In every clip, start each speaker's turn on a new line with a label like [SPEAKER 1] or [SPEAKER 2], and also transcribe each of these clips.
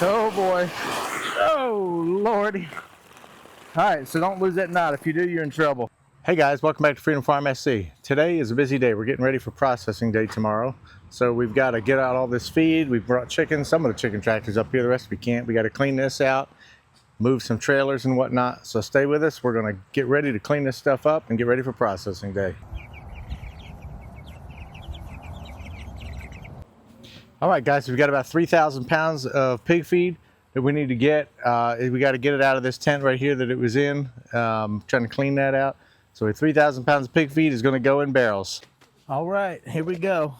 [SPEAKER 1] Oh boy. Oh lordy. Alright, so don't lose that knot. If you do, you're in trouble. Hey guys, welcome back to Freedom Farm SC. Today is a busy day. We're getting ready for processing day tomorrow. So we've got to get out all this feed. We've brought chickens, some of the chicken tractors up here, the rest we can't. We got to clean this out, move some trailers and whatnot. So stay with us. We're going to get ready to clean this stuff up and get ready for processing day. All right, guys, we've got about 3,000 pounds of pig feed that we need to get. We got to get it out of this tent right here that it was in. Trying to clean that out. So 3,000 pounds of pig feed is going to go in barrels. All right, here we go.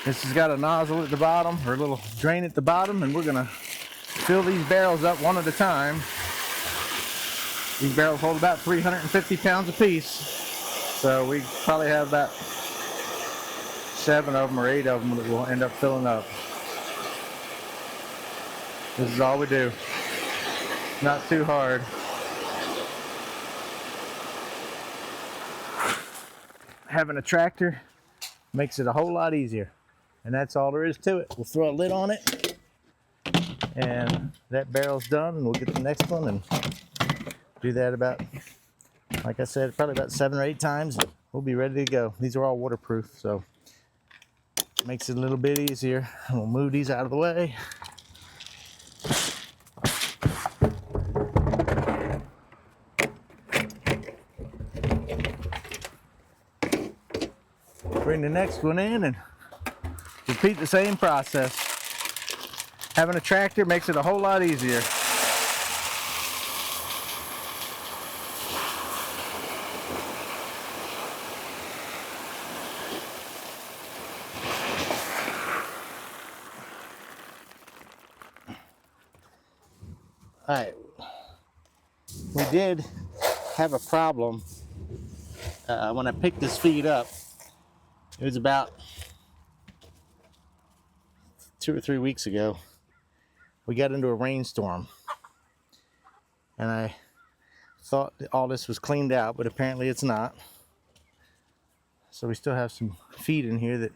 [SPEAKER 1] This has got a nozzle at the bottom, or a little drain at the bottom, and we're going to fill these barrels up one at a time. These barrels hold about 350 pounds apiece. So we probably have about 7 of them or 8 of them that we'll end up filling up. This is all we do. Not too hard. Having a tractor makes it a whole lot easier. And that's all there is to it. We'll throw a lid on it. And that barrel's done, and we'll get the next one and do that about, like I said, probably about 7 or 8 times. We'll be ready to go. These are all waterproof, so makes it a little bit easier. We'll move these out of the way. Bring the next one in and repeat the same process. Having a tractor makes it a whole lot easier. All right, we did have a problem when I picked this feed up. It was about 2 or 3 weeks ago. We got into a rainstorm, and I thought that all this was cleaned out, but apparently it's not. So we still have some feed in here that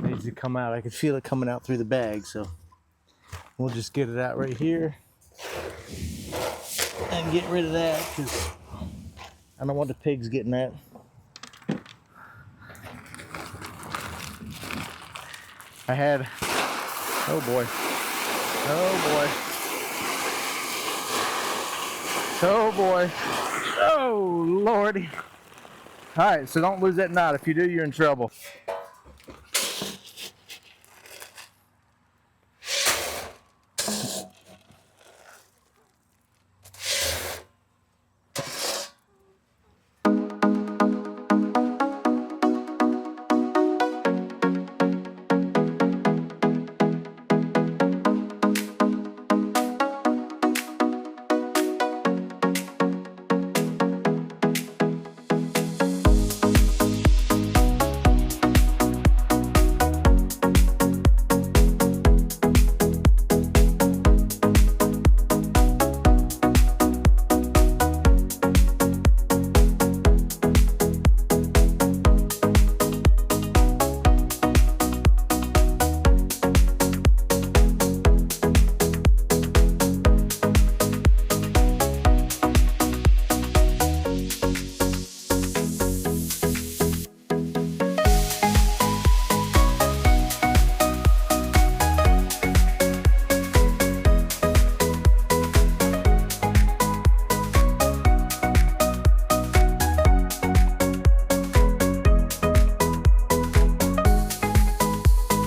[SPEAKER 1] needs to come out. I could feel it coming out through the bag, so we'll just get it out right here and get rid of that, because I don't want the pigs getting that. I had, oh boy, oh lordy. All right, so don't lose that knot. If you do, you're in trouble.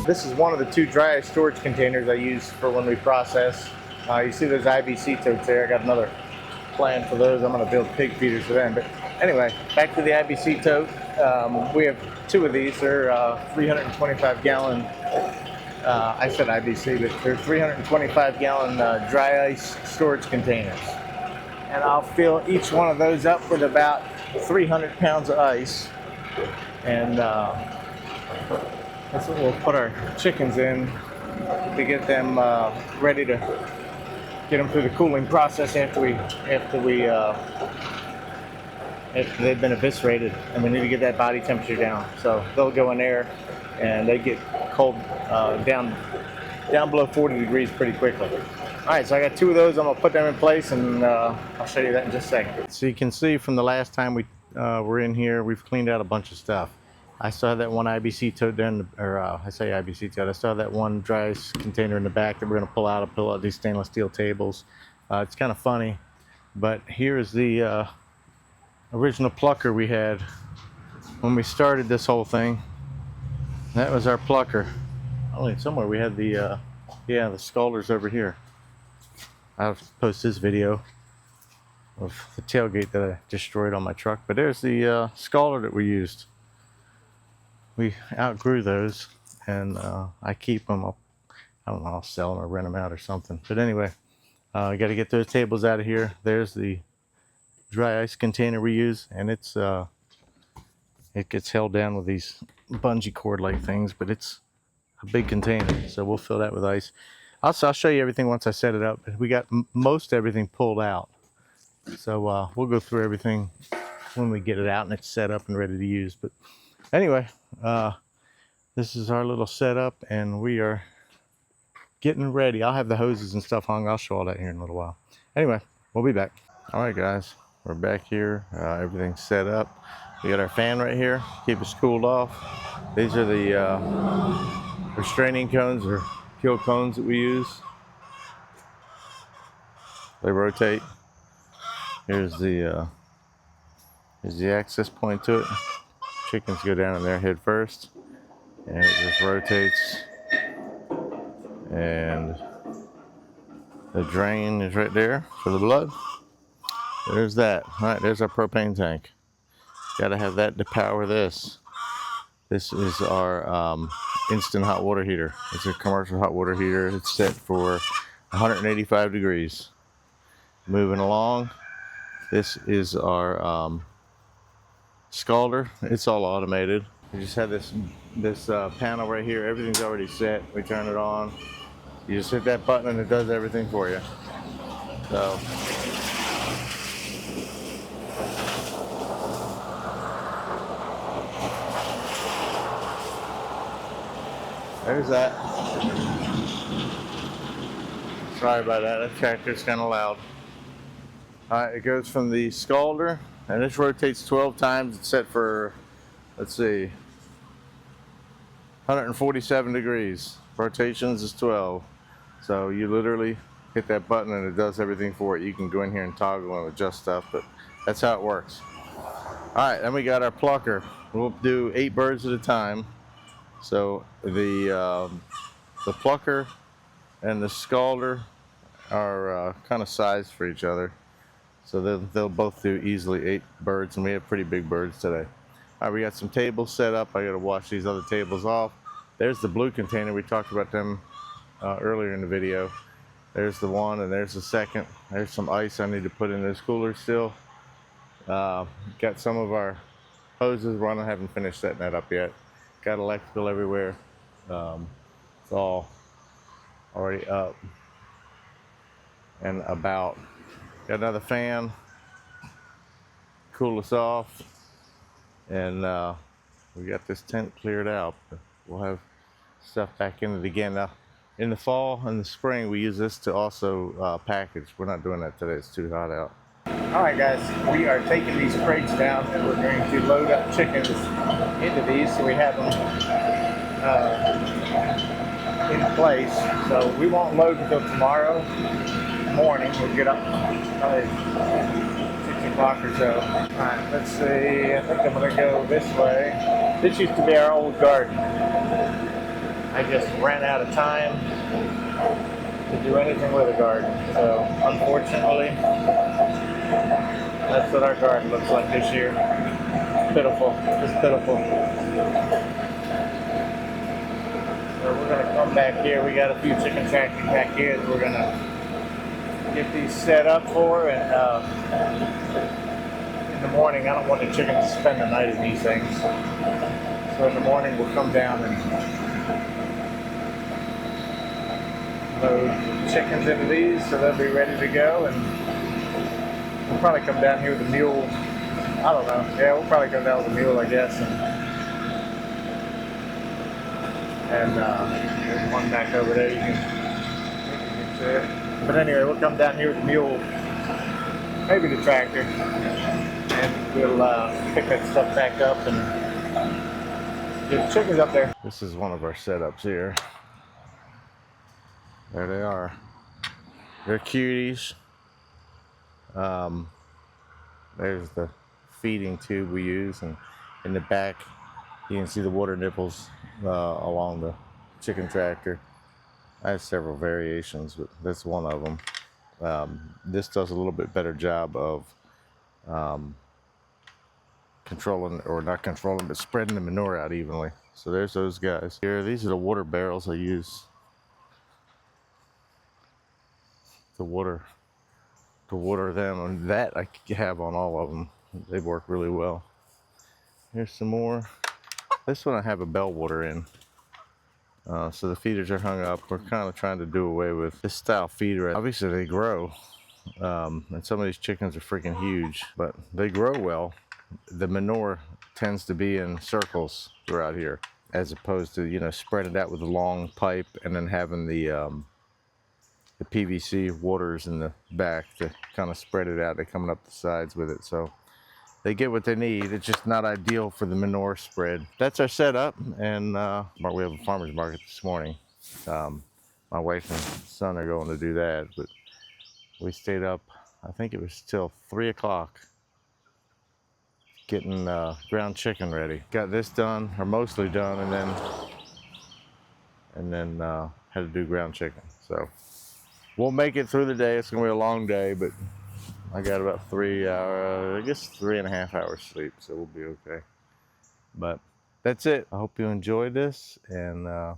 [SPEAKER 1] This is one of the 2 dry ice storage containers I use for when we process. You see those IBC totes there. I got another plan for those. I'm going to build pig feeders for them. But anyway, back to the IBC tote. We have 2 of these. They're 325 gallon, I said IBC, but they're 325 gallon dry ice storage containers. And I'll fill each one of those up with about 300 pounds of ice. And that's what we'll put our chickens in to get them ready to get them through the cooling process after they've been eviscerated, and we need to get that body temperature down. So they'll go in there and they get cold down down below 40 degrees pretty quickly. All right, so I got 2 of those. I'm gonna put them in place, and I'll show you that in just a second. So you can see from the last time we were in here, we've cleaned out a bunch of stuff. I still have that one IBC tote there, I say IBC tote. I still have that one dry ice container in the back that we're gonna pull out. I'll pull out these stainless steel tables. It's kind of funny, but here is the original plucker we had when we started this whole thing. That was our plucker. Oh, somewhere we had the the scalders over here. I'll post this video of the tailgate that I destroyed on my truck, but there's the scalder that we used. We outgrew those, and I keep them. I don't know, I'll sell them or rent them out or something. But anyway, I got to get those tables out of here. There's the dry ice container we use, and it gets held down with these bungee cord like things, but it's a big container, so we'll fill that with ice. I'll show you everything once I set it up. We got most everything pulled out, so we'll go through everything when we get it out and it's set up and ready to use. But anyway, this is our little setup, and we are getting ready. I'll have the hoses and stuff hung. I'll show all that here in a little while. Anyway, we'll be back. All right, guys, we're back here. Everything's set up. We got our fan right here, keep us cooled off. These are the restraining cones or kill cones that we use. They rotate. Here's the access point to it. Chickens go down in there head first, and it just rotates. And the drain is right there for the blood. There's that. All right, there's our propane tank. Got to have that to power this. This is our instant hot water heater. It's a commercial hot water heater. It's set for 185 degrees. Moving along, this is our scalder. It's all automated. We just have this panel right here. Everything's already set. We turn it on. You just hit that button and it does everything for you. So there's that. Sorry about that. That tractor's kind of loud. All right, it goes from the scalder, and this rotates 12 times. It's set for, let's see, 147 degrees. Rotations is 12. So you literally hit that button and it does everything for it. You can go in here and toggle and adjust stuff, but that's how it works. All right, then we got our plucker. We'll do 8 birds at a time. So the plucker and the scalder are kind of sized for each other. So they'll both do easily 8 birds, and we have pretty big birds today. All right, we got some tables set up. I got to wash these other tables off. There's the blue container. We talked about them earlier in the video. There's the one, and there's the second. There's some ice I need to put in this cooler still. Got some of our hoses running. I haven't finished setting that up yet. Got electrical everywhere. It's all already up and about. Got another fan, cool us off, and we got this tent cleared out. We'll have stuff back in it again. Now, in the fall and the spring, we use this to also package. We're not doing that today. It's too hot out. All right, guys, we are taking these crates down, and we're going to load up chickens into these so we have them in place. So we won't load until tomorrow morning. We'll get up probably 6 o'clock or so. All right, let's see. I think I'm going to go this way. This used to be our old garden. I just ran out of time to do anything with a garden. So unfortunately, that's what our garden looks like this year. Pitiful, just pitiful. So we're gonna come back here. We got a few chicken tracking back here that we're gonna get these set up for, and in the morning, I don't want the chickens to spend the night in these things. So in the morning, we'll come down and load chickens into these so they'll be ready to go, and we'll probably come down here with a mule. I don't know. Yeah, we'll probably come down with a mule, I guess. And one back over there. You can see it. But anyway, we'll come down here with the mule, maybe the tractor, and we'll pick that stuff back up and get the chickens up there. This is one of our setups here. There they are. They're cuties. There's the feeding tube we use, and in the back you can see the water nipples along the chicken tractor. I have several variations, but that's one of them. This does a little bit better job of controlling, or not controlling, but spreading the manure out evenly. So there's those guys. Here, these are the water barrels I use to water them, and that I have on all of them. They work really well. Here's some more. This one I have a bell water in. So the feeders are hung up. We're kind of trying to do away with this style feeder. Obviously they grow, and some of these chickens are freaking huge, but they grow well. The manure tends to be in circles throughout here, as opposed to, you know, spread it out with a long pipe and then having the PVC waters in the back to kind of spread it out. They're coming up the sides with it, so they get what they need. It's just not ideal for the manure spread. That's our setup, and we have a farmer's market this morning. My wife and son are going to do that, but we stayed up, I think it was till 3 o'clock, getting ground chicken ready. Got this done, or mostly done, and then had to do ground chicken. So we'll make it through the day. It's gonna be a long day, but I got about 3 hours, I guess 3.5 hours sleep, so we'll be okay. But that's it. I hope you enjoyed this, and I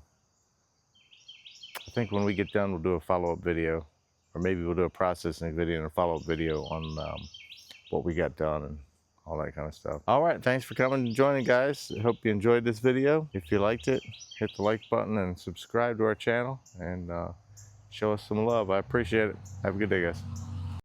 [SPEAKER 1] think when we get done, we'll do a follow-up video, or maybe we'll do a processing video and a follow-up video on what we got done and all that kind of stuff. All right, thanks for coming and joining, guys. I hope you enjoyed this video. If you liked it, hit the like button and subscribe to our channel, and show us some love. I appreciate it. Have a good day, guys.